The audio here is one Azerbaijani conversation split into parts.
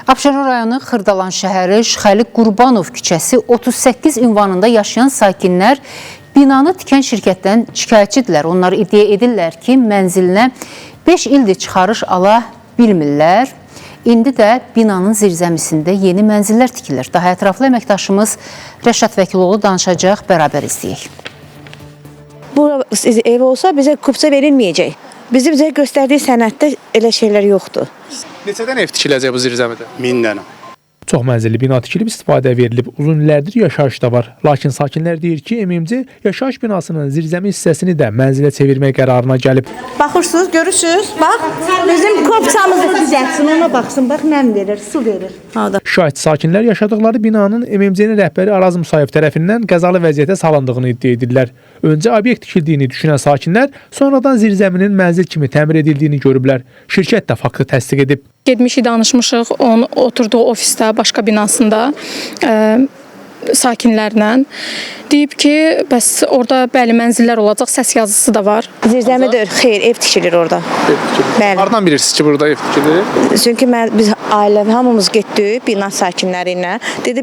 Abşeron rayonu Xırdalan şəhəri Şıxəli Qurbanov küçəsi 38 ünvanında yaşayan sakinlər binanı tikən şirkətdən şikayətçidirlər. Onlar iddia edirlər ki, mənzilinə 5 ildir çıxarış ala bilmirlər. İndi də binanın zirzəmisində yeni mənzillər tikilir. Daha ətraflı əməkdaşımız Rəşad Vəkiloğlu danışacaq, bərabər izləyək. Bu ev olsa bizə kupça verilməyəcək. Bizə göstərdiyi sənəddə elə şeylər yoxdur. Neçədən ev tikiləcək bu zirzəmidə? 1000 dənə. Çox mənzilli bina tikilib istifadəyə verilib. Uzun illərdir yaşayış da var. Lakin sakinlər deyir ki, MMC yaşayış binasının zirzəmi hissəsini də mənzilə çevirmək qərarına gəlib. Baxırsınız, görürsünüz? Bax, bizim kupçamızı düzəltsin, ona baxsın. Bax, nəm verir, su verir. Şahid sakinlər yaşadıkları binanın MMC-nin rəhbəri Araz Musayev tərəfindən qəzalı vəziyyətə salındığını iddia edirlər. Öncə obyekt tikildiyini düşünən sakinlər sonradan zirzəminin mənzil kimi təmir edildiyini görüblər. Şirkət də faktı təsdiq edib. Getmişik, danışmışıq, onun oturduğu ofisdə, başqa binasında sakinlərlə. Deyib ki, bəs orada bəli mənzillər olacaq, səs yazısı da var. Zirzəmi deyil, xeyr, ev tikilir orada. Ev tikilir. Bəli. Hardan bilirsiniz ki, burada ev tikilir? Çünki biz ailə hamımız getdik bina sakinləri ilə. Dedi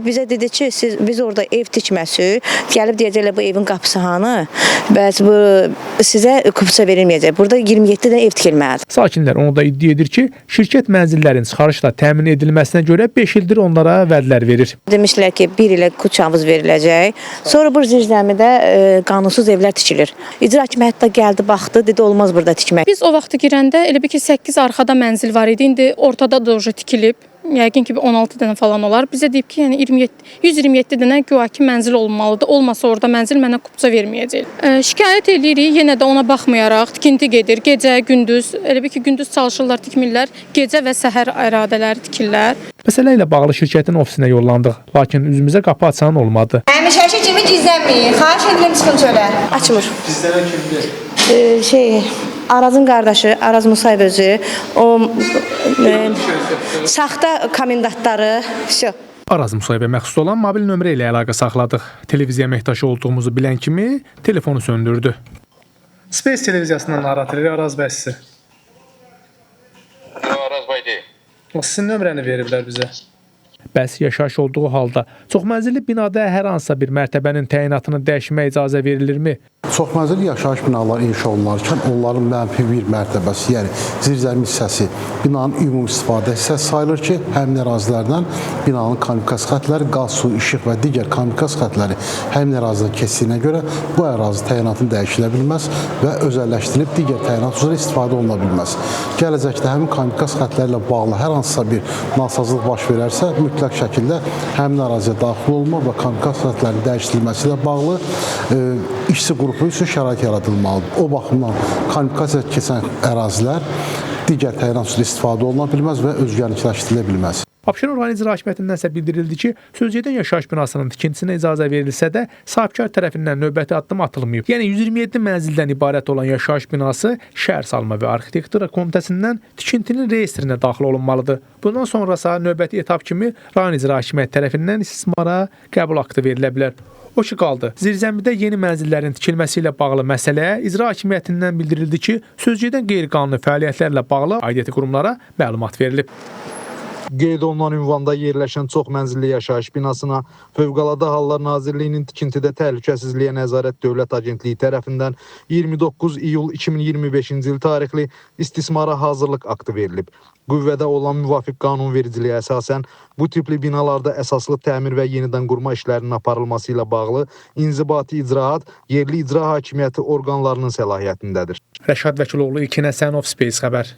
ki, biz orada ev tikməsik, gəlib deyəcəklər bu evin qapısı hanı? Bəs bu sizə kupça verilməyəcək. Burada 27-dən ev tikilməlidir. Sakinlər onu da iddia edir ki, şirkət mənzillərin çıxarışla təmin edilməsinə görə 5 ildir onlara vədlər verir. Demişlər ki, 1 ilə kupçamız veriləcək. Sonra bu zirzəmidə qanunsuz evlər tikilir. İcra hakimiyyəti də gəldi, baxdı, dedi olmaz burada tikmək. Biz o vaxtı girəndə elə bir ki 8 arxada mənzil var idi. İndi ortada da tikilib. Yəqin ki 16 dənə falan olar. Bizə deyib ki, yəni 127 dənə güvaki mənzil olmalıdır. Olmasa orada mənzil mənə kupça verməyəcək. Şikayət edirik, yenə də ona baxmayaraq tikinti gedir. Gecə, gündüz, elə bir ki gündüz çalışırlar, tikmirlər. Gecə və səhər əradələri tikirlər. Məsələ ilə bağlı şirkətin ofisinə yollandıq, lakin üzümüzə qapı açan olmadı. Həmişəki kimi gizlənməyin. Xahiş edirəm çıxın çölə. Açmır. Gizlənən kimdir? Arazın qardaşı, Araz Musayev özü, o saxta komendantları, Araz Musayevə məxsus olan mobil nömrə ilə əlaqə saxladıq. Televiziya əməkdaşı olduğumuzu bilən kimi telefonu söndürdü. Space televiziyasından aratırıq, Araz bəy sizi. Araz bəy deyil. O sizin nömrəni veriblər bizə. Bəs yaşayış olduğu halda çoxmənzilli binada hər hansısa bir mərtəbənin təyinatını dəyişməyə icazə verilirmi? Çoxmənzilli yaşayış binaları inşa olunarkən onların mənfi bir mərtəbəsi, yəni zirzəmi hissəsi binanın ümumi istifadə hissəsi sayılır ki, həmin ərazilərdən binanın kommunikasiya xətləri, qaz, su, işıq və digər kommunikasiya xətləri həmin ərazidən keçdiyinə görə bu ərazi təyinatını dəyişilə bilməz və özəlləşdirilib digər təyinat üzrə istifadə oluna bilməz. Gələcəkdə həmin kommunikasiya xətləri ilə bağlı hər hansısa bir nasazlıq baş verərsə, mütləq şəkildə həmin əraziyə daxil olma və kommunikasiya xətlərinin dəyişdirilməsi ilə bağlı işçi qrupu üçün şərait yaradılmalıdır. O baxımdan kommunikasiya keçən ərazilər digər təyinat üzrə istifadə oluna bilməz və özgərlikləşdirilə bilməz. Abşeron rayon icra hakimiyyətindən isə bildirildi ki, sözgedən yaşayış binasının tikintisinə icazə verilsə də sahibkar tərəfindən növbəti addım atılmayıb. Yəni 127 mənzildən ibarət olan yaşayış binası Şəhər Salma və Arxitektura Komitəsindən tikintinin reyestrinə daxil olunmalıdır. Bundan sonrası növbəti etap kimi rayon icra hakimiyyəti tərəfindən istismara qəbul aktı verilə bilər. O ki qaldı, zirzəmidə yeni mənzillərin tikilməsi ilə bağlı məsələyə icra hakimiyyətindən bildirildi ki, sözgedən qeyri-qanuni fəaliyyətlərlə bağlı aidiyyəti qurumlara məlumat verilib. Qeyd olunan ünvanda yerləşən çox mənzilli yaşayış binasına Fövqəladə Hallar Nazirliyinin tikintidə təhlükəsizliyə nəzarət Dövlət Agentliyi tərəfindən 29 iyul 2025-ci il tarixli istismara hazırlıq aktı verilib. Qüvvədə olan müvafiq qanunvericiliyə əsasən bu tipli binalarda əsaslı təmir və yenidən qurma işlərinin aparılması ilə bağlı inzibati icraat yerli icra hakimiyyəti orqanlarının səlahiyyətindədir. Rəşad Vəkiloğlu, İlkin Həsənov, Space xəbər.